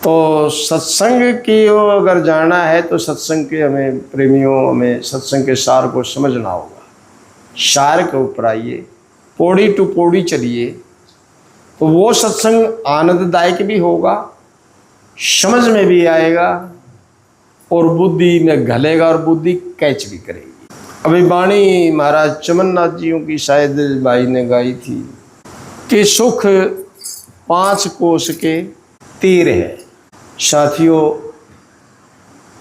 तो सत्संग की ओर अगर जाना है तो सत्संग के हमें प्रेमियों, हमें सत्संग के सार को समझना होगा। सार के ऊपर आइए, पौड़ी टू पौड़ी चलिए, तो वो सत्संग आनंददायक भी होगा, समझ में भी आएगा और बुद्धि में घलेगा और बुद्धि कैच भी करेगी। अभी वाणी महाराज चमननाथ जियों की शायद भाई ने गाई थी कि सुख 5 कोस के तीर है। साथियों,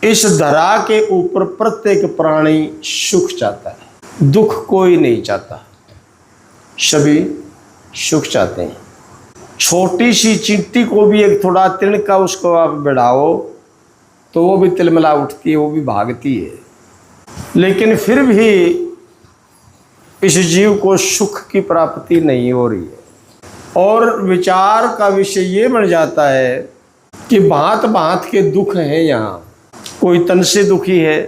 इस धरा के ऊपर प्रत्येक प्राणी सुख चाहता है, दुख कोई नहीं चाहता, सभी सुख चाहते हैं। छोटी सी चींटी को भी एक थोड़ा तिनका उसको आप बढ़ाओ तो वो भी तिलमिला उठती है, वो भी भागती है, लेकिन फिर भी इस जीव को सुख की प्राप्ति नहीं हो रही है। और विचार का विषय ये बन जाता है कि भांत भांत के दुख हैं यहाँ। कोई तन से दुखी है,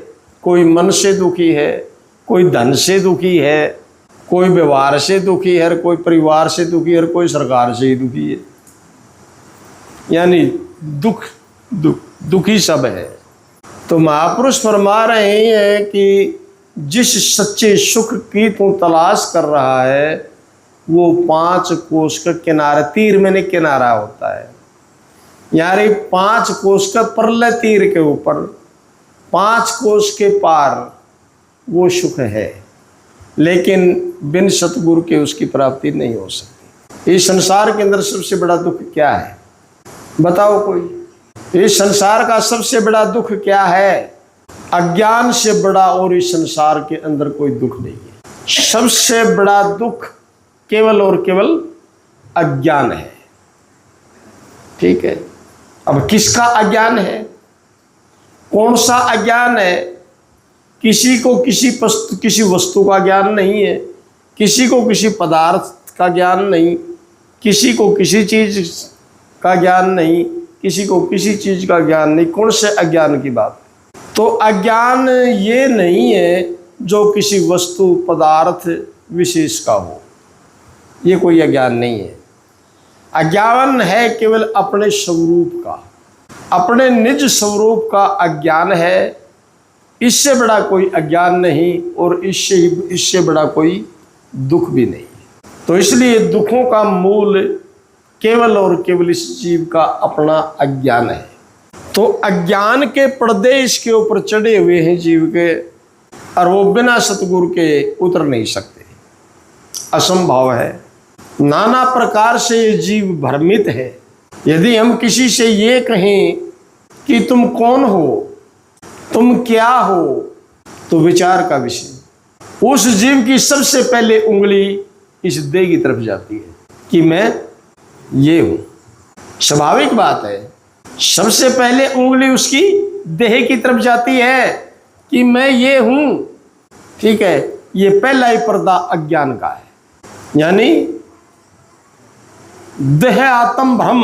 कोई मन से दुखी है, कोई धन से दुखी है, कोई व्यवहार से दुखी है, कोई परिवार से दुखी है, कोई सरकार से ही दुखी है। यानी दुखी सब है। तो महापुरुष फरमा रहे हैं कि जिस सच्चे सुख की तू तलाश कर रहा है वो 5 कोस का किनारा, तीर मैंने किनारा होता है, यानी 5 कोस का परले तीर के ऊपर 5 कोस के पार वो सुख है, लेकिन बिन सतगुरु के उसकी प्राप्ति नहीं हो सकती। इस संसार के अंदर सबसे बड़ा दुख क्या है बताओ कोई? इस संसार का सबसे बड़ा दुख क्या है? अज्ञान से बड़ा और इस संसार के अंदर कोई दुख नहीं है। सबसे बड़ा दुख केवल और केवल अज्ञान है। ठीक है, अब किसका अज्ञान है? कौन सा अज्ञान है? किसी को किसी वस्तु का ज्ञान नहीं है, किसी को किसी पदार्थ का ज्ञान नहीं, किसी को किसी चीज का ज्ञान नहीं, किसी को किसी चीज का ज्ञान नहीं। कौन से अज्ञान की बात? तो अज्ञान ये नहीं है जो किसी वस्तु पदार्थ विशेष का हो, ये कोई अज्ञान नहीं है। अज्ञान है केवल अपने स्वरूप का, अपने निज स्वरूप का अज्ञान है। इससे बड़ा कोई अज्ञान नहीं और इससे बड़ा कोई दुख भी नहीं। तो इसलिए दुखों का मूल केवल और केवल इस जीव का अपना अज्ञान है। तो अज्ञान के पर्दे इसके ऊपर चढ़े हुए हैं जीव के, और वो बिना सतगुरु के उतर नहीं सकते, असंभव है। नाना प्रकार से ये जीव भ्रमित है। यदि हम किसी से ये कहें कि तुम कौन हो, तुम क्या हो, तो विचार का विषय। उस जीव की सबसे पहले उंगली इस देह की तरफ जाती है कि मैं ये हूं। स्वाभाविक बात है, सबसे पहले उंगली उसकी देह की तरफ जाती है कि मैं ये हूं। ठीक है, ये पहला ही पर्दा अज्ञान का है, यानी देह आत्म भ्रम,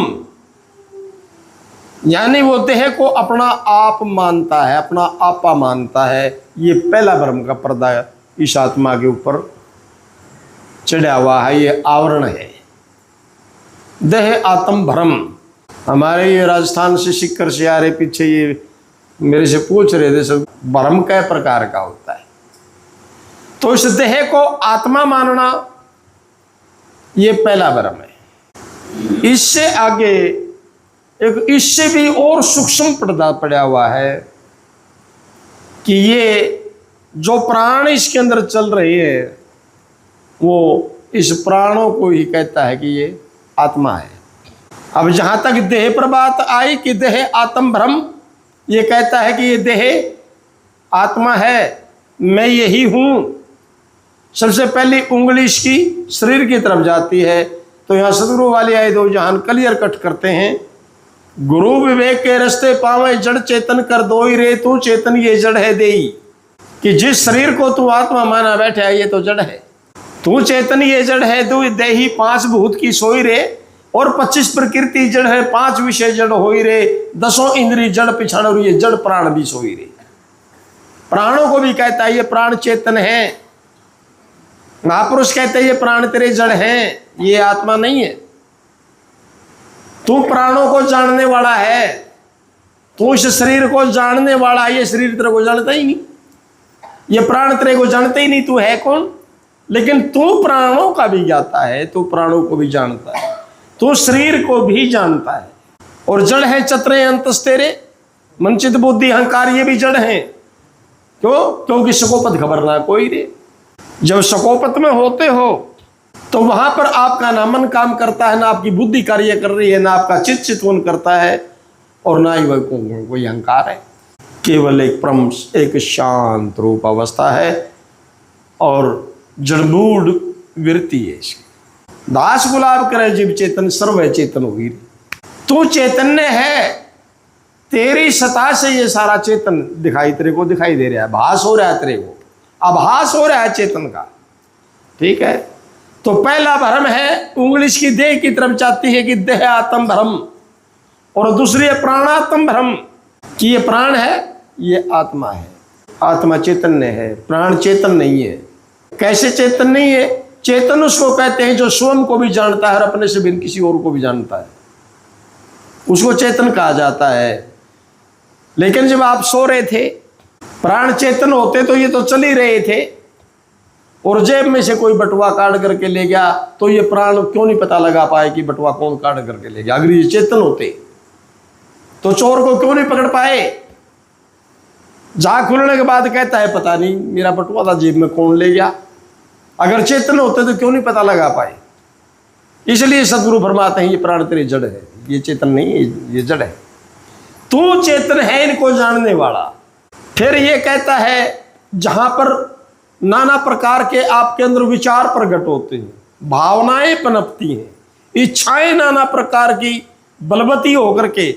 यानी वो देह को अपना आप मानता है, अपना आपा मानता है। ये पहला भ्रम का पर्दा इस आत्मा के ऊपर चढ़ा हुआ है, ये आवरण है, देह आत्म भ्रम। हमारे ये राजस्थान से सिक्कर से आ रहे पीछे ये मेरे से पूछ रहे थे सब भ्रम कै प्रकार का होता है। तो इस देह को आत्मा मानना ये पहला भ्रम है। इससे आगे एक इससे भी और सूक्ष्म पर्दा पड़ा हुआ है कि ये जो प्राण इसके अंदर चल रहे हैं वो इस प्राणों को ही कहता है कि ये आत्मा है। अब जहां तक देह पर बात आई कि देह आत्म भ्रम, ये कहता है कि ये देह आत्मा है, मैं यही हूं। सबसे पहली उंगली इसकी शरीर की तरफ जाती है। तो यहाँ सदगुरु वाले आए दो जहान क्लियर कट करते हैं, गुरु विवेक के रस्ते पावे जड़ चेतन कर दो ही रे, तू चेतन ये जड़ है देई। कि जिस शरीर को तू आत्मा माना बैठा है ये तो जड़ है, तू चेतन ये जड़ है, तू देही 5 भूत की सोई रे, और 25 प्रकृति जड़ है, 5 विषय जड़ होई रे, 10 इंद्री जड़ पिछड़, और ये जड़ प्राण भी सोई रे। प्राणों को भी कहता है ये प्राण चेतन है। महापुरुष कहते हैं ये प्राण तेरे जड़ हैं, ये आत्मा नहीं है। तू प्राणों को जानने वाला है, तू इस शरीर को जानने वाला है। ये शरीर तेरे को जानता ही नहीं, ये प्राण तेरे को जानते ही नहीं, तू है कौन। लेकिन तू प्राणों का भी ज्ञाता है, तू प्राणों को भी जानता है, तू शरीर को भी जानता है। और जड़ है चतुरे अंतस तेरे, मन चित्त बुद्धि अहंकार, ये भी जड़ है। क्यों? क्योंकि सकोपत खबर ना कोई रे। जब सकोपत में होते हो तो वहां पर आपका ना मन काम करता है, ना आपकी बुद्धि कार्य कर रही है, ना आपका चित्त चितवन करता है, और ना ही वह कोई अहंकार है। केवल एक परम एक शांत रूप अवस्था है और जड़मूढ़ वृत्ति है इसकी। दास गुलाब करे जीव चेतन सर्व चेतन हुई। तू चैतन्य है, तेरी सता से ये सारा चेतन तेरे को दिखाई दे रहा है, भास हो रहा है, तेरे को आभास हो रहा है चेतन का। ठीक है, तो पहला भ्रम है उंगली की देह की तरफ जाती है कि देह आत्म भ्रम, और दूसरी है प्राणात्म भ्रम कि ये प्राण है, ये आत्मा है। आत्मा चैतन्य है, प्राण चेतन नहीं है। कैसे चेतन नहीं है? चेतन उसको कहते हैं जो स्वयं को भी जानता है और अपने से भिन्न किसी और को भी जानता है, उसको चेतन कहा जाता है। लेकिन जब आप सो रहे थे, प्राण चेतन होते तो ये तो चल ही रहे थे, और जेब में से कोई बटुआ काट करके ले गया तो ये प्राण क्यों नहीं पता लगा पाए कि बटुआ कौन काट करके ले गया। अगर ये चेतन होते तो चोर को क्यों नहीं पकड़ पाए। जा खुलने के बाद कहता है पता नहीं मेरा बटुआ था जेब में, कौन ले गया। अगर चेतन होते तो क्यों नहीं पता लगा पाए। इसलिए सदगुरु फरमाते हैं ये प्राण तेरी जड़ है, ये चेतन नहीं है, ये जड़ है। तू चेतन है इनको जानने वाला। फिर ये कहता है जहां पर नाना प्रकार के आपके अंदर विचार प्रकट होते हैं, भावनाएं पनपती हैं, इच्छाएं नाना प्रकार की बलवती होकर के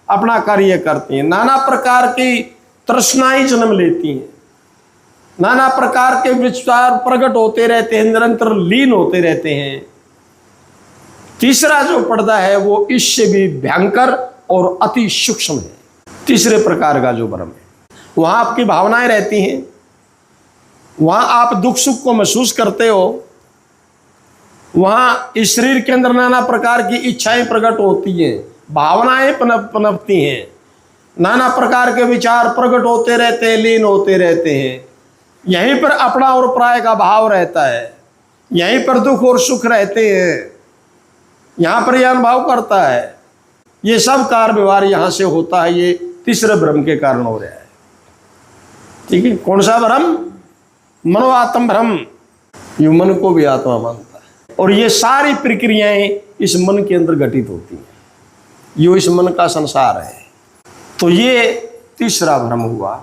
अपना कार्य करती हैं, नाना प्रकार की तृष्णाएं जन्म लेती हैं, नाना प्रकार के विचार प्रकट होते रहते हैं, निरंतर लीन होते रहते हैं। तीसरा जो पर्दा है वो इससे भी भयंकर और अति सूक्ष्म है। तीसरे प्रकार का जो भ्रम है, वहां आपकी भावनाएं रहती हैं, वहां आप दुख सुख को महसूस करते हो, वहां इस शरीर के अंदर नाना प्रकार की इच्छाएं प्रकट होती हैं, भावनाएं पनपती हैं, नाना प्रकार के विचार प्रकट होते रहते हैं, लीन होते रहते हैं। यहीं पर अपना और पराय का भाव रहता है, यहीं पर दुख और सुख रहते हैं, यहां पर यह अनुभव करता है। ये सब कार व्यवहार यहां से होता है, ये तीसरे भ्रम के कारण हो रहा है। ठीक है, कौन सा भ्रम? मनोआत्म भ्रम। ये मन को भी आत्मा मानता है, और ये सारी प्रक्रियाएं इस मन के अंदर घटित होती हैं, ये इस मन का संसार है। तो ये तीसरा भ्रम हुआ।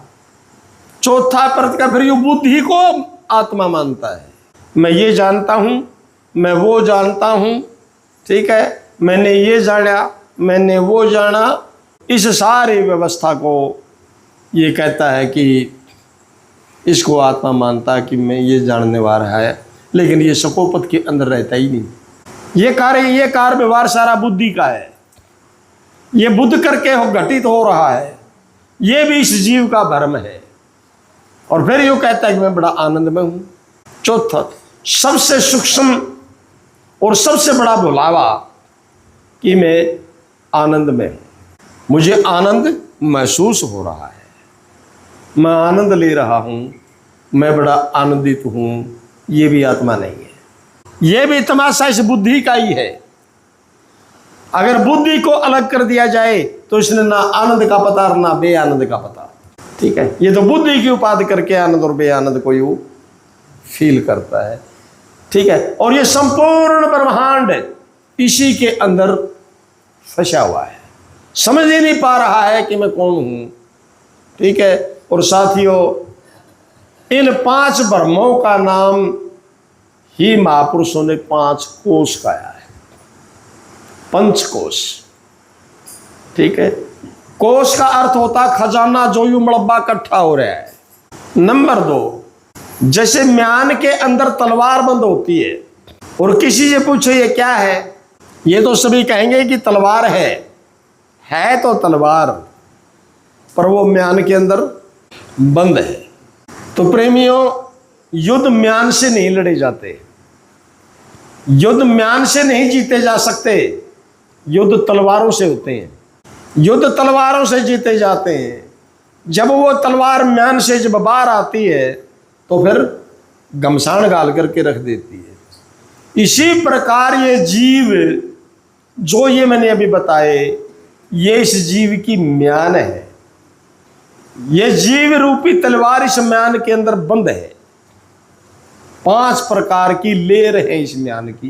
चौथा परत का फिर ये बुद्धि को आत्मा मानता है। मैं ये जानता हूं, मैं वो जानता हूं, ठीक है, मैंने ये जाना, मैंने वो जाना। इस सारी व्यवस्था को ये कहता है कि इसको आत्मा मानता है कि मैं ये जानने वाला है, लेकिन ये सकोपत के अंदर रहता ही नहीं। ये कार्य व्यवहार सारा बुद्धि का है, ये बुद्ध करके घटित हो रहा है, ये भी इस जीव का भ्रम है। और फिर यूँ कहता है कि मैं बड़ा आनंद में हूँ। चौथा सबसे सूक्ष्म और सबसे बड़ा भुलावा कि मैं आनंद में हूँ, मुझे आनंद महसूस हो रहा है, मैं आनंद ले रहा हूँ, मैं बड़ा आनंदित हूँ, ये भी आत्मा नहीं है। ये भी तमाशा इस बुद्धि का ही है। अगर बुद्धि को अलग कर दिया जाए तो इसने ना आनंद का पता ना बेआनंद का पता। ठीक है, ये तो बुद्धि की उपाधि करके आनंद और बेआनंद को यू फील करता है। ठीक है, और ये संपूर्ण ब्रह्मांड इसी के अंदर फंसा हुआ है, समझ ही नहीं पा रहा है कि मैं कौन हूं। ठीक है, और साथियों इन 5 भ्रमों का नाम ही महापुरुषों ने 5 कोश कहा है, पंचकोश। ठीक है, कोश का अर्थ होता खजाना जो यूं मड़ब्बा इकट्ठा हो रहा है। नंबर 2, जैसे म्यान के अंदर तलवार बंद होती है और किसी से पूछो ये क्या है, ये तो सभी कहेंगे कि तलवार है तो तलवार, पर वो म्यान के अंदर बंद है। तो प्रेमियों, युद्ध म्यान से नहीं लड़े जाते, युद्ध म्यान से नहीं जीते जा सकते, युद्ध तलवारों से होते हैं, युद्ध तलवारों से जीते जाते हैं। जब वो तलवार म्यान से जब बाहर आती है तो फिर घमसान गाल करके रख देती है। इसी प्रकार ये जीव जो ये मैंने अभी बताए, ये इस जीव की म्यान है। ये जीव रूपी तलवार इस म्यान के अंदर बंद है। 5 प्रकार की लेर है इस म्यान की,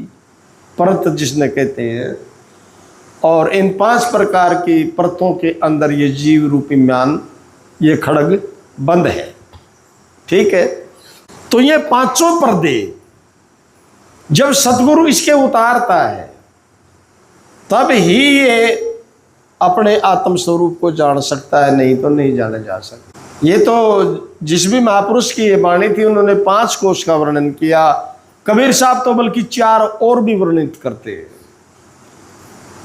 परत जिसने कहते हैं। और इन 5 प्रकार की परतों के अंदर ये जीव रूपी म्यान, ये खड़ग बंद है। ठीक है, तो ये 5 पर्दे जब सतगुरु इसके उतारता है तब ही ये अपने आत्म स्वरूप को जान सकता है, नहीं तो नहीं जाना जा सकता। ये तो जिस भी महापुरुष की ये वाणी थी उन्होंने 5 कोश का वर्णन किया। कबीर साहब तो बल्कि 4 और भी वर्णित करते हैं।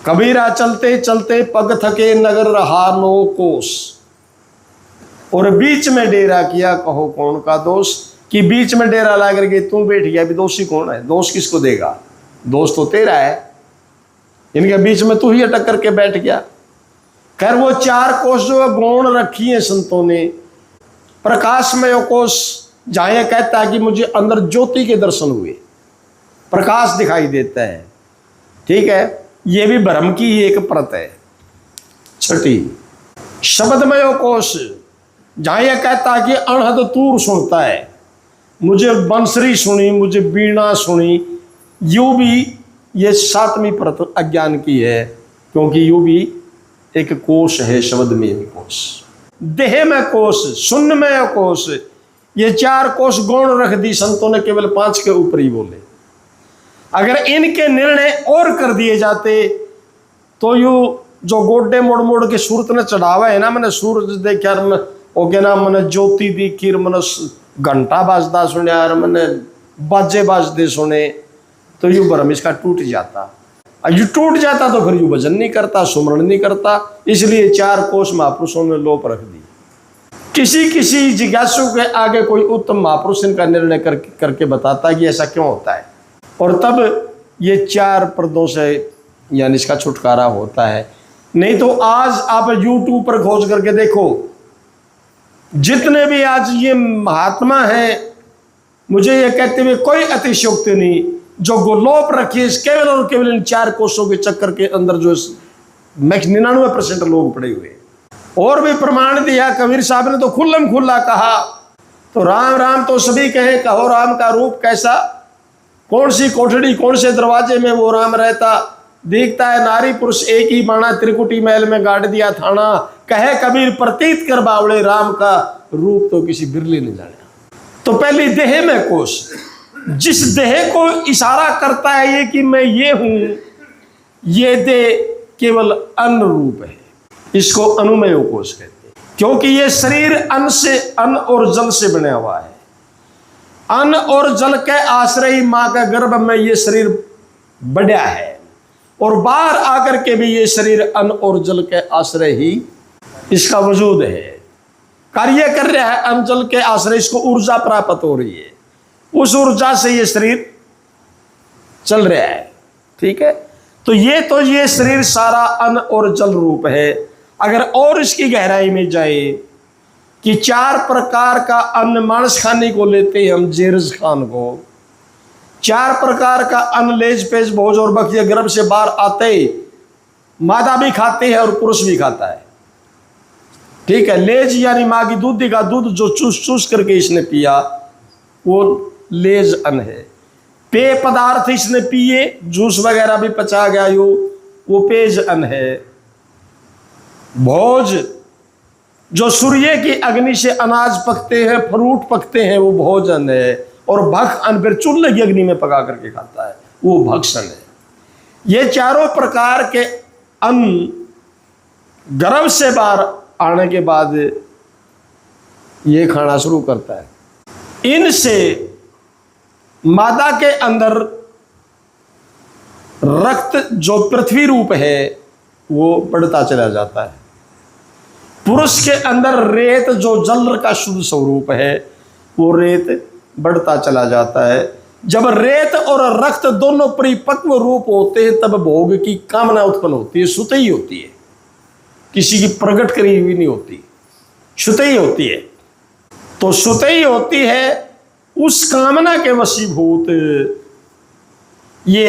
कबीरा चलते चलते पग थके नगर रहा 9 कोस, और बीच में डेरा किया कहो कौन का दोष। कि बीच में डेरा ला करके तू बैठ गया, अभी दोषी कौन है? दोष किसको देगा? दोष तो तेरा है, इनके बीच में तू ही अटक करके बैठ गया। खैर वो 4 कोश जो गौण रखी है संतों ने, प्रकाशमय कोश जहां यह कहता है कि मुझे अंदर ज्योति के दर्शन हुए, प्रकाश दिखाई देता है। ठीक है, ये भी ब्रह्म की ही एक परत है। 6ठी शब्दमय कोश, जहां यह कहता है कि अनहद तूर सुनता है, मुझे बंसरी सुनी, मुझे बीणा सुनी। यूं भी ये 7वीं परत अज्ञान की है, क्योंकि यूं भी एक कोश है, शब्द में कोश, देह में कोश, शून्य में कोश। ये 4 कोश गौण रख दी संतों ने, केवल 5 के ऊपर ही बोले। अगर इनके निर्णय और कर दिए जाते तो यू जो गोडे मोड़ मोड़ के सूरत ने चढ़ावा है ना, मैंने सूरज देखा हो गया ना, मैंने ज्योति दिखी, मैंने घंटा बाजदा सुने, मैंने बाजे बाजदे सुने, तो यू भरम इसका टूट जाता। यू टूट जाता तो फिर यू भजन नहीं करता, सुमरण नहीं करता। इसलिए 4 कोश महापुरुषों ने लोप रख दी। किसी किसी जिज्ञासु के आगे कोई उत्तम महापुरुष इनका निर्णय करके बताता है कि ऐसा क्यों होता है, और तब ये 4 पर्दों से यानी इसका छुटकारा होता है। नहीं तो आज आप YouTube पर खोज करके देखो, जितने भी आज ये महात्मा हैं, मुझे ये कहते हुए कोई अतिशयोक्ति नहीं, जो गोलोप रखी केवल और केवल इन 4 कोशों के चक्कर के अंदर जो 99% लोग पड़े हुए। और भी प्रमाण दिया कबीर साहब ने, तो खुल्लम खुल्ला कहा, तो राम राम तो सभी कहे, कहो राम का रूप कैसा, कौन सी कोठड़ी कौन से दरवाजे में वो राम रहता, दिखता है नारी पुरुष एक ही बाणा, त्रिकुटी महल में गाड़ दिया थाना। कहे कबीर प्रतीत कर बावड़े, राम का रूप तो किसी बिरले ने जाना। तो पहली देह में कोश, जिस देह को इशारा करता है ये कि मैं ये हूं, ये देह केवल अन्न रूप है, इसको अनुमय कोश कहते हैं। क्योंकि ये शरीर अन्न और जल से बना हुआ है। अन्न और जल के आश्रय मां के गर्भ में ये शरीर बढ़ा है, और बाहर आकर के भी ये शरीर अन्न और जल के आश्रय ही इसका वजूद है, कार्य कर रहा है। अन्न जल के आश्रय इसको ऊर्जा प्राप्त हो रही है, उस ऊर्जा से ये शरीर चल रहा है। ठीक है, तो ये शरीर सारा अन्न और जल रूप है। अगर और इसकी गहराई में जाए कि 4 प्रकार का अन्न मांस खाने को लेते हैं हम, जेरज खान को 4 प्रकार का अन्न लेज पेज भोज और बखिया गर्भ से बाहर आते ही मादा भी खाते हैं और पुरुष भी खाता है। ठीक है, लेज यानी माँ की दूध का दूध जो चूस चूस करके इसने पिया, वो लेज अन्न है। पेय पदार्थ इसने पिए, जूस वगैरह भी पचा गया वो पेज अन्न है। भोज जो सूर्य की अग्नि से अनाज पकते हैं, फ्रूट पकते हैं, वो भोजन है। और भक्ष अन्न फिर चूल्हे की अग्नि में पका करके खाता है, वो भक्षण है। ये 4 प्रकार के अन्न गर्भ से बाहर आने के बाद ये खाना शुरू करता है। इनसे मादा के अंदर रक्त जो पृथ्वी रूप है वो बढ़ता चला जाता है। पुरुष के अंदर रेत जो जल का शुद्ध स्वरूप है वो रेत बढ़ता चला जाता है। जब रेत और रक्त दोनों परिपक्व रूप होते हैं तब भोग की कामना उत्पन्न होती है, सुतई होती है, किसी की प्रकट करी हुई नहीं होती, सुतई होती है। तो सुतई होती है, उस कामना के वशीभूत ये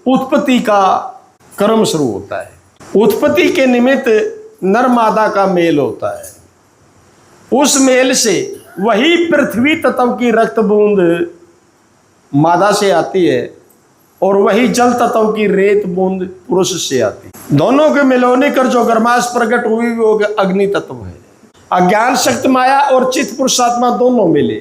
उत्पत्ति का कर्म शुरू होता है। उत्पत्ति के निमित्त नर मादा का मेल होता है, उस मेल से वही पृथ्वी तत्व की रक्त बूंद मादा से आती है और वही जल तत्व की रेत बूंद पुरुष से आती है। दोनों के मिलने कर जो गर्माश प्रकट हुई वो अग्नि तत्व है। अज्ञान शक्ति माया और चित्त पुरुषात्मा दोनों मिले,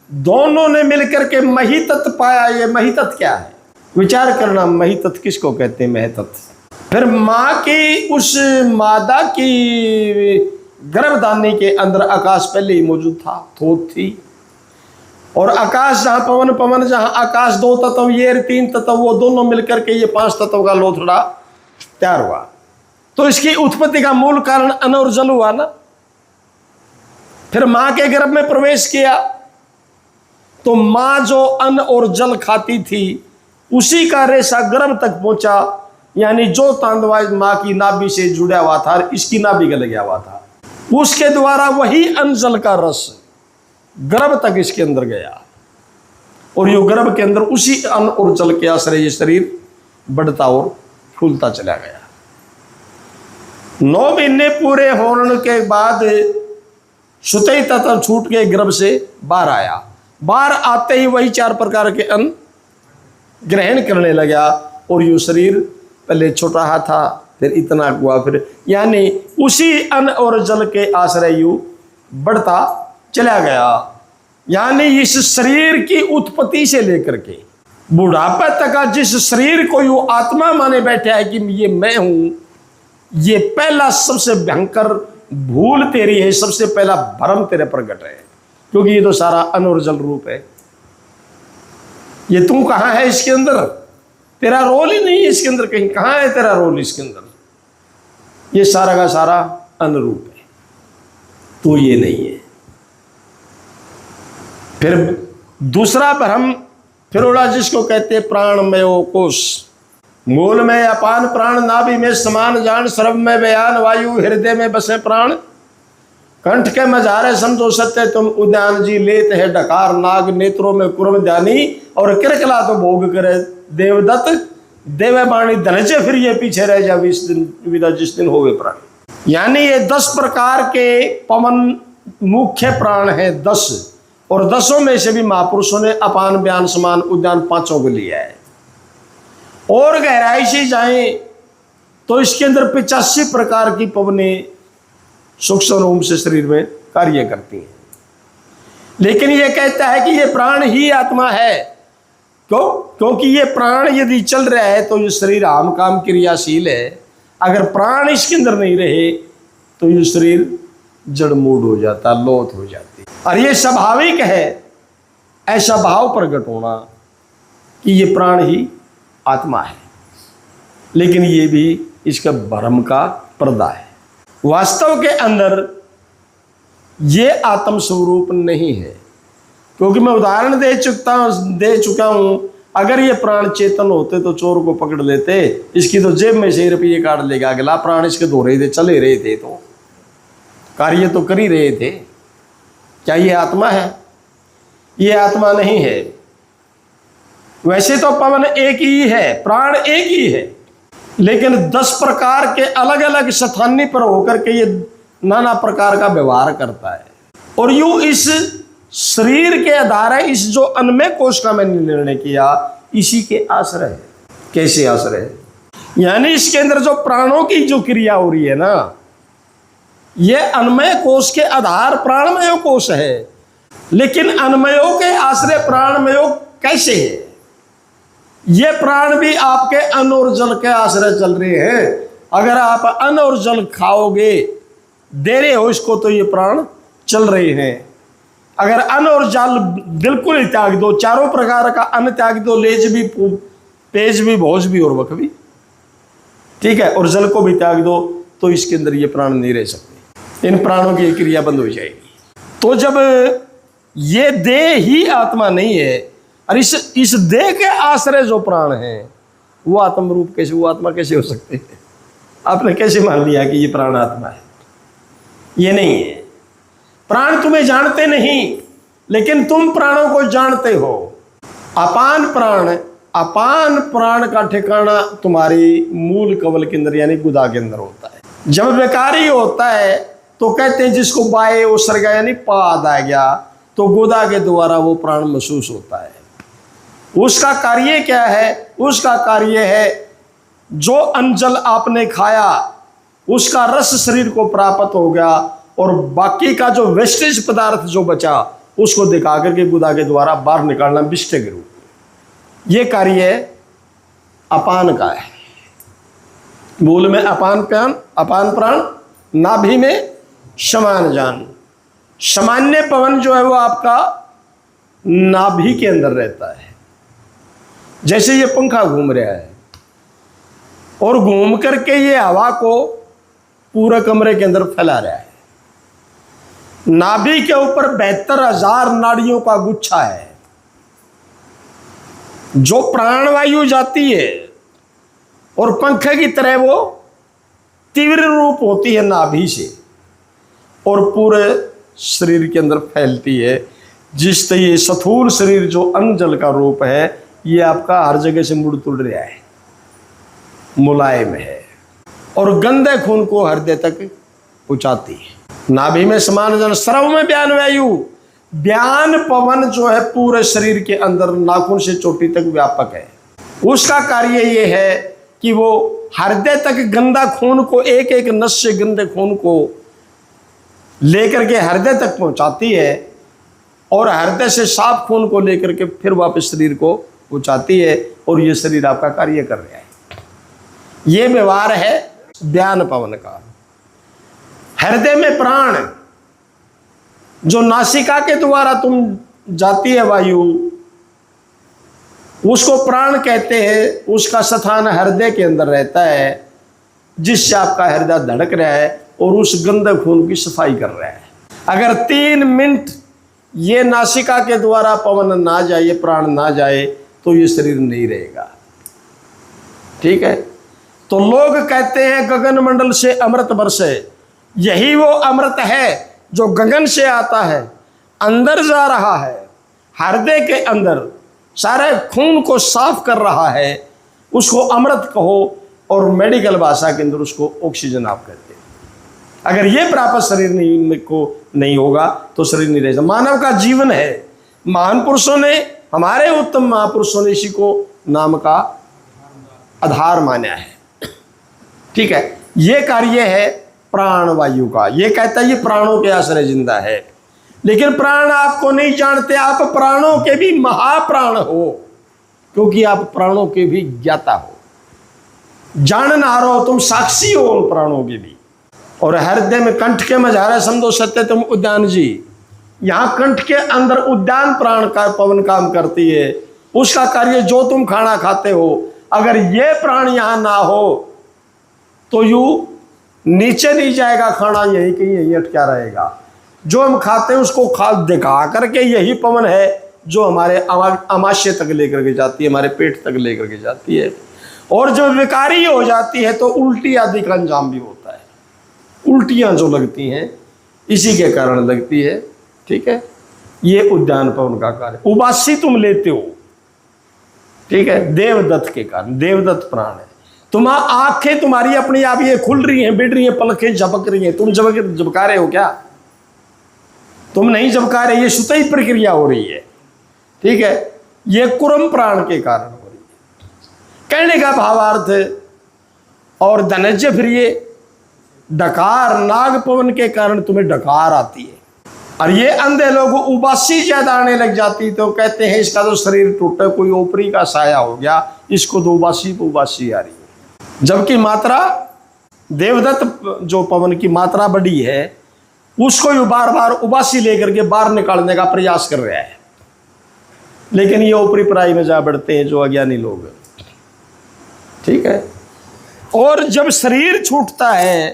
दोनों ने मिलकर के मही तत्व पाया। ये मही तत्व क्या है, विचार करना। मही तत्व किसको कहते हैं? मह तत्व। फिर माँ की उस मादा की गर्भधानी के अंदर आकाश पहले ही मौजूद था, थोत थी। और आकाश जहां पवन, पवन जहां आकाश, दो तत्व, ये तीन तत्व, वो दोनों मिलकर के ये पांच तत्व का लोथड़ा तैयार हुआ। तो इसकी उत्पत्ति का मूल कारण अन्न और जल हुआ ना। फिर मां के गर्भ में प्रवेश किया तो मां जो अन्न और जल खाती थी उसी का रेशा गर्भ तक पहुंचा, यानी जो तांदवा मां की नाभि से जुड़ा हुआ था, इसकी नाभि गल गया हुआ था, उसके द्वारा वही अन्न जल का रस गर्भ तक इसके अंदर गया और यो गर्भ के अंदर उसी अन्न और जल के आश्रय ये शरीर बढ़ता और फूलता चला गया। 9 महीने पूरे होने के बाद सुतई तत्व छूट के गर्भ से बाहर आया। बाहर आते ही वही 4 प्रकार के अन्न ग्रहण करने लगा और यो शरीर पहले छोटा हा था, फिर इतना हुआ, फिर यानी उसी अन्न और जल के आश्रय यू बढ़ता चला गया। यानी इस शरीर की उत्पत्ति से लेकर के बुढ़ापा तक का जिस शरीर को यू आत्मा माने बैठा है कि ये मैं हूं, ये पहला सबसे भयंकर भूल तेरी है, सबसे पहला भ्रम तेरे प्रकट है, क्योंकि ये तो सारा अन्न और जल रूप है। ये तू कहां है इसके अंदर? तेरा रोल ही नहीं है इसके अंदर कहीं। कहां है तेरा रोल इसके अंदर? ये सारा का सारा अन्न रूप है, तो ये नहीं है। फिर दूसरा भ्रम फिरोड़ा जिसको कहते हैं प्राणमयो कोश। मूल में अपान प्राण, नाभि में समान जान, सर्व में बयान वायु, हृदय में बसे प्राण, कंठ के मझारे समझो सत्य तुम उद्यान जी, लेत है डकार नाग, नेत्रों में कुर्म ध्यानी, और किरकला तो भोग करे देवदत्त, देव बाणी धनजे, फिर ये पीछे रह जा 20 दिन विदा जिस दिन होवे प्राण। यानी ये 10 प्रकार के पवन मुख्य प्राण है, 10, और 10 में से भी महापुरुषों ने अपान बयान समान उद्यान 5 को लिया है। और गहराई से जाएं तो इसके अंदर 85 प्रकार की पवने सूक्ष्म रूप से शरीर में कार्य करती हैं। लेकिन यह कहता है कि यह प्राण ही आत्मा है। क्यों? क्योंकि ये प्राण यदि चल रहा है तो ये शरीर आम काम क्रियाशील है। अगर प्राण इसके अंदर नहीं रहे तो ये शरीर जड़मूड हो जाता, लोथ हो जाती। और ये स्वाभाविक है ऐसा भाव प्रकट होना कि ये प्राण ही आत्मा है, लेकिन ये भी इसका भ्रम का पर्दा है। वास्तव के अंदर ये आत्म स्वरूप नहीं है, क्योंकि मैं उदाहरण दे चुका हूं। अगर ये प्राण चेतन होते तो चोर को पकड़ लेते, इसकी तो जेब में से रुपये काट लेगा, अगला प्राण इसके धो रहे थे, चले रहे थे, तो कार्य तो कर ही रहे थे। क्या ये आत्मा है? ये आत्मा नहीं है। वैसे तो पवन एक ही है, प्राण एक ही है, लेकिन 10 प्रकार के अलग अलग स्थानी पर होकर के ये नाना प्रकार का व्यवहार करता है। और यूं इस शरीर के आधार है, इस जो अन्नमय कोश का मैंने निर्णय किया, इसी के आश्रय है। कैसे आश्रय है? यानी इसके अंदर जो प्राणों की जो क्रिया हो रही है ना, ये अन्नमय कोश के आधार प्राणमय कोश है, लेकिन अन्नमयों के आश्रय प्राणमयो कैसे है? ये प्राण भी आपके अन्न और जल के आश्रय चल रहे हैं। अगर आप अन्न और जल खाओगे, दे रहे हो इसको, तो ये प्राण चल रहे हैं। अगर अन्न और जल बिल्कुल ही त्याग दो, चारों प्रकार का अन्न त्याग दो, लेज भी, पेज भी, भोज भी और वक भी, ठीक है, और जल को भी त्याग दो, तो इसके अंदर ये प्राण नहीं रह सकते। इन प्राणों की क्रिया बंद हो जाएगी। तो जब ये देह ही आत्मा नहीं है, और इस देह के आश्रय जो प्राण है वो आत्म रूप कैसे, वो आत्मा कैसे हो सकते हैं? आपने कैसे मान लिया कि ये प्राण आत्मा है? ये नहीं है। प्राण तुम्हें जानते नहीं, लेकिन तुम प्राणों को जानते हो। अपान प्राण का ठिकाना तुम्हारी मूल कवल के अंदर यानी गुदा के अंदर होता है। जब विकारी होता है तो कहते हैं जिसको बाए उसर्गा यानी पाद आ गया तो गुदा के द्वारा वो प्राण महसूस होता है। उसका कार्य क्या है? उसका कार्य है जो अंजल आपने खाया उसका रस शरीर को प्राप्त हो गया और बाकी का जो वेस्टेज पदार्थ जो बचा उसको दिखा करके गुदा के द्वारा बाहर निकालना विष्टे के रूप में। ये कार्य अपान का है। मूल में अपान प्राण, नाभि में समान जान। सामान्य पवन जो है वो आपका नाभि के अंदर रहता है। जैसे ये पंखा घूम रहा है और घूम करके ये हवा को पूरे कमरे के अंदर फैला रहा है। नाभि के ऊपर 72,000 नाड़ियों का गुच्छा है। जो प्राणवायु जाती है और पंखे की तरह वो तीव्र रूप होती है नाभि से और पूरे शरीर के अंदर फैलती है। जिससे ये स्थूल शरीर जो अंजल का रूप है ये आपका हर जगह से मुड़ तुड़ रहा है, मुलायम है और गंदे खून को हृदय तक पहुंचाती है। नाभि में समान जन, स्रव में ब्यान वायु। ब्यान पवन जो है पूरे शरीर के अंदर नाखून से चोटी तक व्यापक है। उसका कार्य ये है कि वो हृदय तक गंदा खून को, एक एक नस से गंदे खून को लेकर के हृदय तक पहुंचाती है और हृदय से साफ खून को लेकर के फिर वापस शरीर को पहुंचाती है और ये शरीर आपका कार्य कर रहा है। ये व्यवहार है ब्यान पवन का। हृदय में प्राण जो नासिका के द्वारा तुम जाती है वायु उसको प्राण कहते हैं। उसका स्थान हृदय के अंदर रहता है जिससे आपका हृदय धड़क रहा है और उस गंदे खून की सफाई कर रहा है। अगर 3 मिनट ये नासिका के द्वारा पवन ना जाए, प्राण ना जाए तो ये शरीर नहीं रहेगा। ठीक है। तो लोग कहते हैं गगन मंडल से अमृत बरसे। यही वो अमृत है जो गगन से आता है, अंदर जा रहा है, हृदय के अंदर सारे खून को साफ कर रहा है। उसको अमृत कहो और मेडिकल भाषा के अंदर उसको ऑक्सीजन आप कहते हैं। अगर ये प्राप्त शरीर नहीं होगा तो शरीर नहीं रहेगा। मानव का जीवन है। महान पुरुषों ने, हमारे उत्तम महापुरुषों ने इसी को नाम का आधार माना है। ठीक है। ये कार्य है प्राण वायु का। ये कहता है ये प्राणों के आश्रय जिंदा है, लेकिन प्राण आपको नहीं जानते। आप प्राणों के भी महाप्राण हो क्योंकि आप प्राणों के भी ज्ञाता हो, जाननार हो, तुम साक्षी हो उन प्राणों के भी। और हृदय में कंठ के मझारे समझो सत्य तुम उद्यान जी। यहाँ कंठ के अंदर उद्यान प्राण का पवन काम करती है। उसका कार्य जो तुम खाना खाते हो, अगर ये प्राण यहाँ ना हो तो यू नीचे नहीं जाएगा खाना, यही कहीं यही अटका रहेगा। जो हम खाते हैं उसको खा दिखा करके यही पवन है जो हमारे आमाशय तक लेकर के जाती है, हमारे पेट तक लेकर के जाती है। और जब विकारी हो जाती है तो उल्टी आदि का अंजाम भी होता है। उल्टियां जो लगती हैं इसी के कारण लगती है। ठीक है। ये उद्यान पवन का कार्य। उबासी तुम लेते हो, ठीक है, देवदत्त के कारण। देवदत्त प्राण है। आंखें तुम्हारी अपनी आप ये खुल रही हैं, बिड़ रही हैं, पलकें झपक रही हैं। तुम झपका रहे हो क्या? तुम नहीं झपका रहे, ये सुतई प्रक्रिया हो रही है। ठीक है। ये कुरम प्राण के कारण हो रही है। कहने का भावार्थ और धनंजय फिर ये डकार नाग पवन के कारण तुम्हें डकार आती है। और ये अंधे लोग उबासी ज्यादा आने लग जाती तो कहते हैं इसका तो शरीर टूटा, कोई ओपरी का साया हो गया, इसको तो उबासी पे उबासी आ रही है। जबकि मात्रा देवदत्त जो पवन की मात्रा बड़ी है उसको ये बार बार उबासी लेकर के बाहर निकालने का प्रयास कर रहा है, लेकिन ये ऊपरी पराई में जा बढ़ते हैं जो अज्ञानी लोग। ठीक है। और जब शरीर छूटता है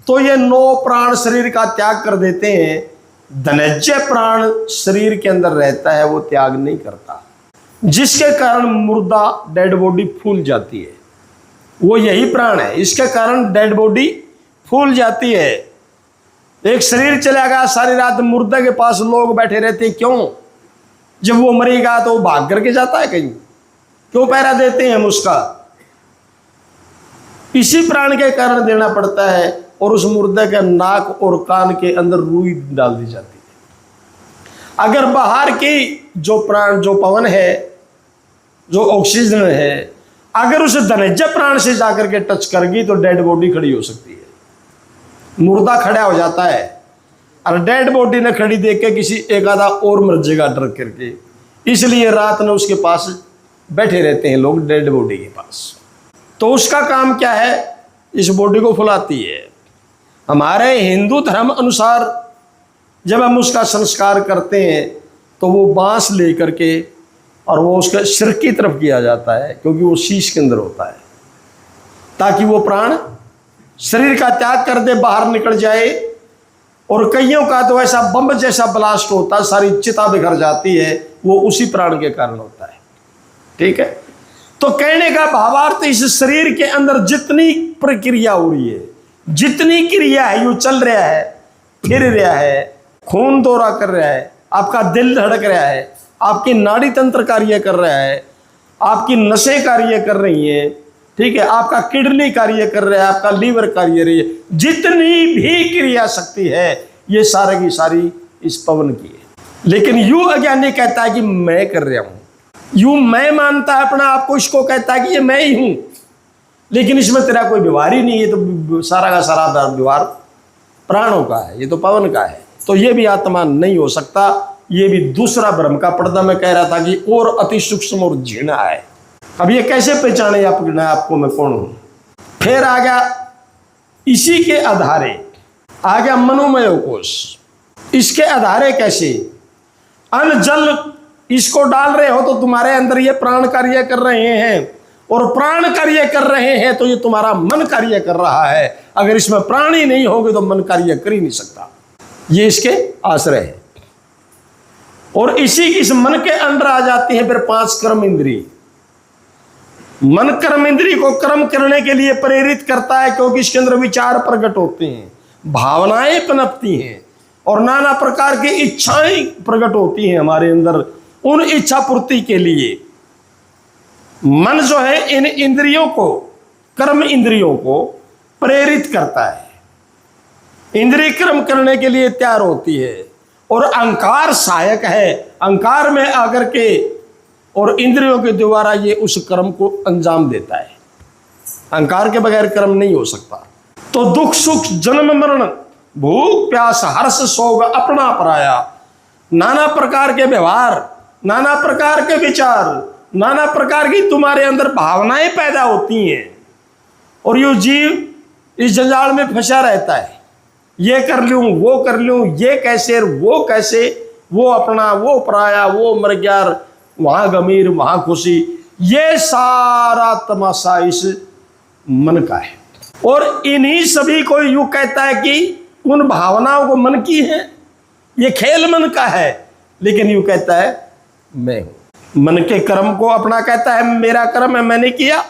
तो ये 9 प्राण शरीर का त्याग कर देते हैं। धनंजय प्राण शरीर के अंदर रहता है, वो त्याग नहीं करता। जिसके कारण मुर्दा डेड बॉडी फूल जाती है। वो यही प्राण है, इसके कारण डेड बॉडी फूल जाती है। एक शरीर चला गया, सारी रात मुर्दे के पास लोग बैठे रहते, क्यों? जब वो मरेगा तो वो भाग करके जाता है कहीं, क्यों पहरा देते हैं हम उसका? इसी प्राण के कारण देना पड़ता है। और उस मुर्दे के नाक और कान के अंदर रुई डाल दी जाती है। अगर बाहर की जो प्राण, जो पवन है, जो ऑक्सीजन है, अगर उस धनज प्राण से जाकर के टच करगी तो डेड बॉडी खड़ी हो सकती है, मुर्दा खड़ा हो जाता है। और डेड बॉडी ने खड़ी देख के किसी एक आधा और मर जाएगा डर करके, इसलिए रात में उसके पास बैठे रहते हैं लोग, डेड बॉडी के पास। तो उसका काम क्या है? इस बॉडी को फुलाती है। हमारे हिंदू धर्म अनुसार जब हम उसका संस्कार करते हैं तो वो बांस लेकर के और वो उसके सिर की तरफ किया जाता है, क्योंकि वो शीश के अंदर होता है, ताकि वो प्राण शरीर का त्याग कर दे, बाहर निकल जाए। और कईयों का तो ऐसा बम जैसा ब्लास्ट होता है, सारी चिता बिखर जाती है, वो उसी प्राण के कारण होता है। ठीक है, तो कहने का भावार्थ, इस शरीर के अंदर जितनी प्रक्रिया हो रही है, जितनी क्रिया है, यू चल रहा है, फिर रहा है, खून दौरा कर रहा है, आपका दिल धड़क रहा है, आपकी नाड़ी तंत्र कार्य कर रहा है, आपकी नसें कार्य कर रही हैं, ठीक है, आपका किडनी कार्य कर रहा है, आपका लीवर कार्य रही है, जितनी भी क्रिया शक्ति है ये सारी की सारी इस पवन की है। लेकिन यू अज्ञानी कहता है कि मैं कर रहा हूं, यू मैं मानता है अपना आपको, इसको कहता है कि ये मैं ही हूं, लेकिन इसमें तेरा कोई व्यवहार ही नहीं है। तो सारा का सारा व्यवहार प्राणों का है, ये तो पवन का है। तो ये भी आत्मा नहीं हो सकता। ये भी दूसरा भ्रम का पर्दा मैं कह रहा था कि और अति सूक्ष्म और झीना है। अब ये कैसे पहचाने आपको मैं कौन हूं? फिर आ गया इसी के आधारे आ गया मनोमय कोश। इसके आधारे कैसे? अन्न जल इसको डाल रहे हो तो तुम्हारे अंदर ये प्राण कार्य कर रहे हैं, और प्राण कार्य कर रहे हैं तो ये तुम्हारा मन कार्य कर रहा है। अगर इसमें प्राण ही नहीं होंगे तो मन कार्य कर ही नहीं सकता। ये इसके आश्रय है। और इस मन के अंदर आ जाती है फिर 5 कर्म इंद्रिय। मन कर्म इंद्रिय को कर्म करने के लिए प्रेरित करता है, क्योंकि इसके अंदर विचार प्रकट होते हैं, भावनाएं पनपती हैं और नाना प्रकार की इच्छाएं प्रकट होती हैं हमारे अंदर। उन इच्छा पूर्ति के लिए मन जो है इन इंद्रियों को, कर्म इंद्रियों को प्रेरित करता है, इंद्रिय कर्म करने के लिए तैयार होती है। और अहंकार सहायक है, अहंकार में आकर के और इंद्रियों के द्वारा ये उस कर्म को अंजाम देता है। अहंकार के बगैर कर्म नहीं हो सकता। तो दुख सुख जन्म मरण भूख प्यास हर्ष शोक अपना पराया, नाना प्रकार के व्यवहार, नाना प्रकार के विचार, नाना प्रकार की तुम्हारे अंदर भावनाएं पैदा होती हैं। और यो जीव इस जंजाल में फंसा रहता है, ये कर लूं वो कर लूं, ये कैसे वो कैसे, वो अपना वो पराया, वो मर गया, वहां गमीर वहां खुशी। ये सारा तमाशा इस मन का है। और इन्हीं सभी को यूं कहता है कि उन भावनाओं को मन की है, ये खेल मन का है, लेकिन यूं कहता है मैं हूं। मन के कर्म को अपना कहता है मेरा कर्म है, मैंने किया,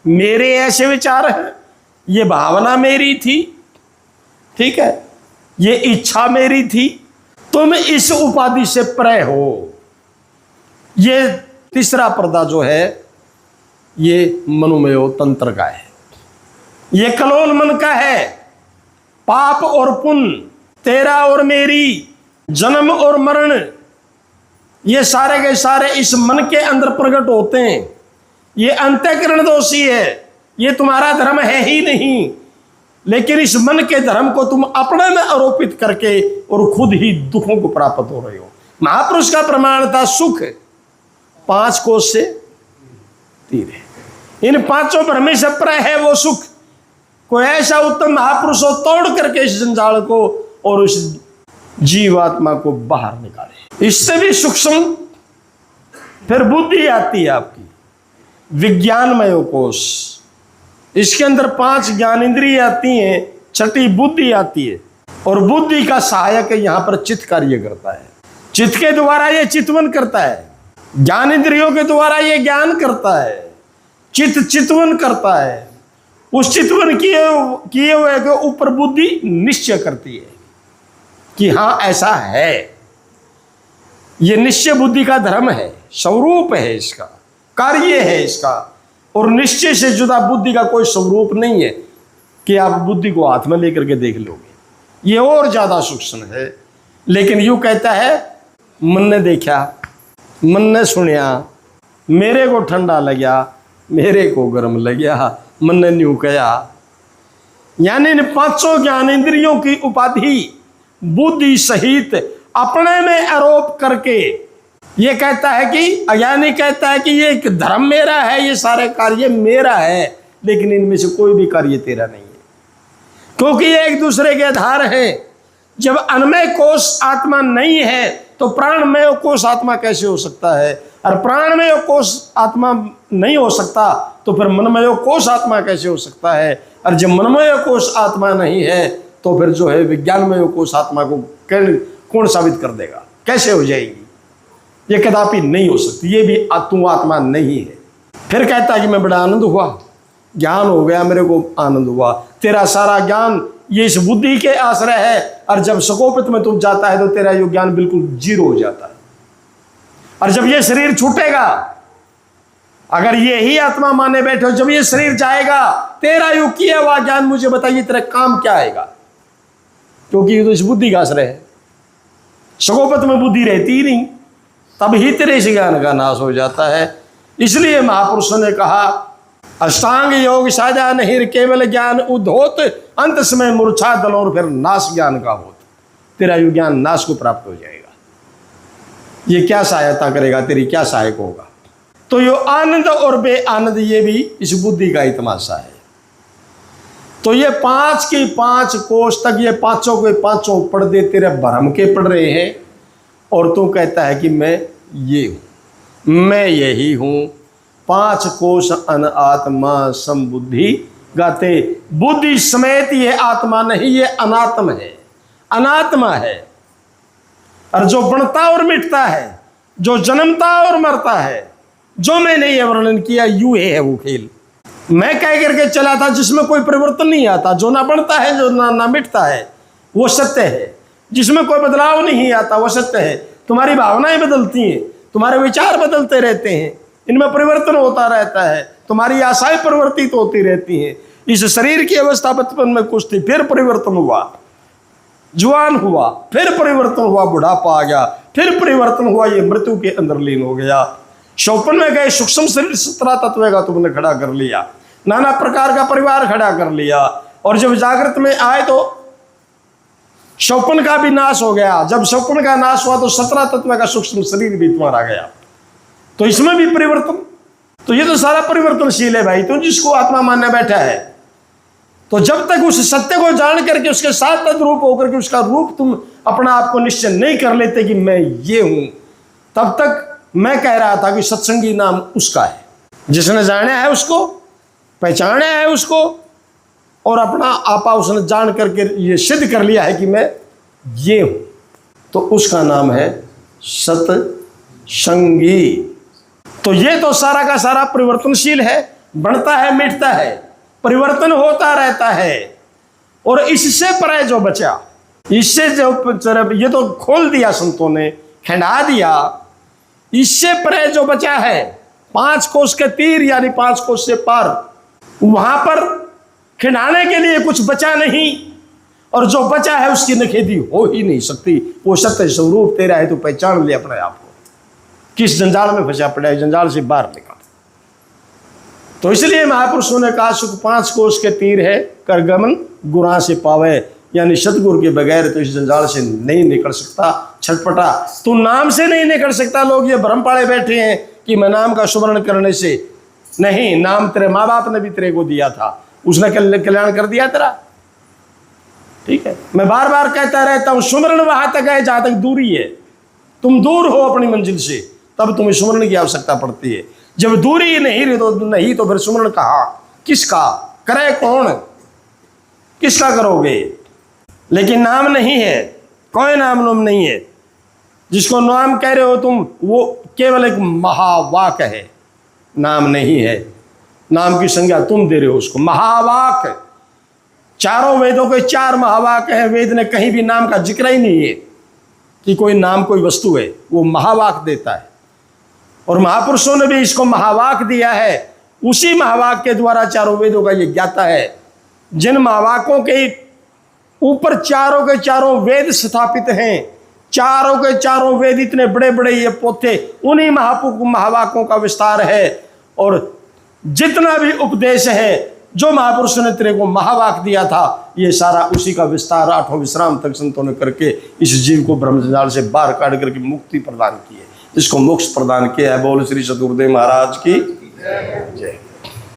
मेरे ऐसे विचार हैं, ये भावना मेरी थी, ठीक है, ये इच्छा मेरी थी। तुम इस उपाधि से परे हो। ये तीसरा पर्दा जो है ये मनोमय तंत्र का है, ये कलोल मन का है। पाप और पुण्य, तेरा और मेरी, जन्म और मरण, ये सारे के सारे इस मन के अंदर प्रकट होते हैं। ये अंतःकरण दोषी है, ये तुम्हारा धर्म है ही नहीं, लेकिन इस मन के धर्म को तुम अपने में आरोपित करके और खुद ही दुखों को प्राप्त हो रहे हो। महापुरुष का प्रमाण था सुख 5 कोश से तीर है। इन 5 भ्रमे से परे है वो सुख। कोई ऐसा उत्तम महापुरुष हो तोड़ करके इस जंजाल को और उस जीवात्मा को बाहर निकाले। इससे भी सूक्ष्म फिर बुद्धि आती है आपकी, विज्ञानमय कोश। इसके अंदर 5 ज्ञानेंद्रिय आती हैं, 6ठी बुद्धि आती है, और बुद्धि का सहायक यहां पर चित्त कार्य करता है। चित्त के द्वारा यह चितवन करता है। ज्ञान इंद्रियों के द्वारा ये ज्ञान करता है, चितवन करता है। उस चितवन किए हुए के ऊपर बुद्धि निश्चय करती है कि हाँ ऐसा है। ये निश्चय बुद्धि का धर्म है, स्वरूप है इसका, कार्य है इसका। और निश्चय से जुदा बुद्धि का कोई स्वरूप नहीं है कि आप बुद्धि को हाथ में लेकर के देख लोगे, ये और ज्यादा सूक्ष्म है। लेकिन यूं कहता है, मन ने देखा, मन ने सुनिया, मेरे को ठंडा लगा, मेरे को गर्म लगा, मन ने न्यू कहा। यानी इन पांचों ज्ञान इंद्रियों की उपाधि बुद्धि सहित अपने में आरोप करके ये कहता है कि अज्ञानी कहता है कि ये धर्म मेरा है, ये सारे कार्य मेरा है, लेकिन इनमें से कोई भी कार्य तेरा नहीं है, क्योंकि ये एक दूसरे के आधार हैं। जब अन्मय कोश आत्मा नहीं है तो प्राणमय कोश आत्मा कैसे हो सकता है? और प्राणमय कोश आत्मा नहीं हो सकता तो फिर मनमय कोश आत्मा कैसे हो सकता है? और जब मनमय कोश आत्मा नहीं है तो फिर जो है विज्ञानमय कोश आत्मा को कौन साबित कर देगा? कैसे हो जाएगी? ये कदापि नहीं हो सकती, ये भी तू आत्मा नहीं है। फिर कहता है कि मैं बड़ा आनंद हुआ, ज्ञान हो गया, मेरे को आनंद हुआ। तेरा सारा ज्ञान ये इस बुद्धि के आश्रय है, और जब सकोपित में तुम जाता है तो तेरा ये ज्ञान बिल्कुल जीरो हो जाता है। और जब ये शरीर छूटेगा, अगर ये ही आत्मा माने बैठे हो, जब ये शरीर जाएगा, तेरा यो किया हुआ ज्ञान मुझे बताइए तेरा काम क्या आएगा? क्योंकि ये तो इस बुद्धि का आश्रय है। सकोपत में बुद्धि रहती ही नहीं, तब ही तेरे इस ज्ञान का नाश हो जाता है। इसलिए महापुरुषों ने कहा, अष्टांग योग साधा नहीं केवल ज्ञान उद्धोत, अंत समय मूर्छा दलोर फिर नाश ज्ञान का होत। तेरा यो ज्ञान नाश को प्राप्त हो जाएगा। ये क्या सहायता करेगा तेरी, क्या सहायक होगा? तो यो आनंद और बे आनंद ये भी इस बुद्धि का ही तमाशा है। तो ये 5 की 5 कोष तक ये पांचों के पांचों पर्दे तेरे भ्रम के पड़ रहे हैं, और तू कहता है कि मैं ये हूं, मैं यही हूं। 5 कोष अन आत्मा समबुद्धि गाते, बुद्धि समेत ये आत्मा नहीं, ये अनात्म है, अनात्मा है। और जो बनता और मिटता है, जो जन्मता और मरता है, जो मैंने ये वर्णन किया, यूं है वो खेल। मैं कह करके चला था जिसमें कोई परिवर्तन नहीं आता, जो ना बनता है, जो ना मिटता है, वो सत्य है। जिसमें कोई बदलाव नहीं आता वो सत्य है। तुम्हारी भावनाएं बदलती हैं, तुम्हारे विचार बदलते रहते हैं, इनमें परिवर्तन होता रहता है, तुम्हारी आशाएं परिवर्तित होती रहती हैं। इस शरीर की अवस्था बचपन में कुछ थी, फिर परिवर्तन हुआ, जवान हुआ, फिर परिवर्तन हुआ, बुढ़ापा आ गया, फिर परिवर्तन हुआ, ये मृत्यु के अंदर लीन हो गया। शौपन में गए, सूक्ष्म शरीर 17 तत्व का तुमने खड़ा कर लिया, नाना प्रकार का परिवार खड़ा कर लिया, और जब जागृत में आए तो शौपन का भी नाश हो गया। जब शौपन का नाश हुआ तो 17 तत्व का सूक्ष्म शरीर भी तुम्हारा गया। तो इसमें भी परिवर्तन, तो ये तो सारा परिवर्तनशील है भाई। तो जिसको आत्मा मानने बैठा है, तो जब तक उस सत्य को जान करके उसके साथ तद्रूप होकर के उसका रूप तुम अपना आप को निश्चय नहीं कर लेते कि मैं ये हूं, तब तक मैं कह रहा था कि सत्संगी नाम उसका है, जिसने जाना है उसको, पहचाना है उसको, और अपना आपा उसने जान करके ये सिद्ध कर लिया है कि मैं ये हूं, तो उसका नाम है सत्संगी। तो ये तो सारा का सारा परिवर्तनशील है, बढ़ता है, मिटता है, परिवर्तन होता रहता है। और इससे परे जो बचा, इससे जो ये तो खोल दिया संतों ने, खंडा दिया, इससे परे जो बचा है 5 कोष के तीर, यानी 5 कोष से पार, वहां पर खिंडाने के लिए कुछ बचा नहीं, और जो बचा है उसकी नखेदी हो ही नहीं सकती। वो सत्य स्वरूप तेरा है, तो पहचान ले अपने आप को। किस जंजाल में फंसा पड़ा है, जंजाल से बाहर निकल। तो इसलिए महापुरुषों ने कहा, सुख 5 कोष के तीर है, कर गमन गुरा से पावे, यानी सतगुरु के बगैर तो इस जंजाल से नहीं निकल सकता। छटपटा तू नाम से नहीं निकल सकता। लोग ये भ्रम पाले बैठे हैं कि मैं नाम का सुमरण करने से नहीं, नाम तेरे माँ बाप ने भी तेरे को दिया था, उसने कल्याण कर दिया तेरा, ठीक है। मैं बार बार कहता रहता हूं, सुमरण वहां तक है जहां तक दूरी है। तुम दूर हो अपनी मंजिल से, तब तुम्हें सुमरण की आवश्यकता पड़ती है। जब दूरी नहीं तो फिर सुमरण कहाँ, किसका करे, कौन, किसका करोगे? लेकिन नाम नहीं है, कोई नाम नहीं है, जिसको नाम कह रहे हो तुम, वो केवल एक महावाक है, नाम नहीं है। नाम की संज्ञा तुम दे रहे हो उसको। महावाक, चारों वेदों के 4 महावाक हैं। वेद ने कहीं भी नाम का जिक्र ही नहीं है कि कोई नाम कोई वस्तु है, वो महावाक देता है। और महापुरुषों ने भी इसको महावाक दिया है। उसी महावाक के द्वारा चारों वेदों का ये ज्ञाता है। जिन महावाकों के ऊपर चारों के चारों वेद स्थापित हैं, चारों के चारों वेद इतने बड़े बड़े ये पोथे, उन्हीं महावाकों का विस्तार है। और जितना भी उपदेश है, जो महापुरुष ने तेरे को महावाक दिया था, ये सारा उसी का विस्तार 8वें विश्राम तक संतों ने करके इस जीव को ब्रह्मजाल से बाहर काट करके मुक्ति प्रदान की है, इसको मोक्ष प्रदान किया है। बोल श्री सद्गुरुदेव महाराज की जय।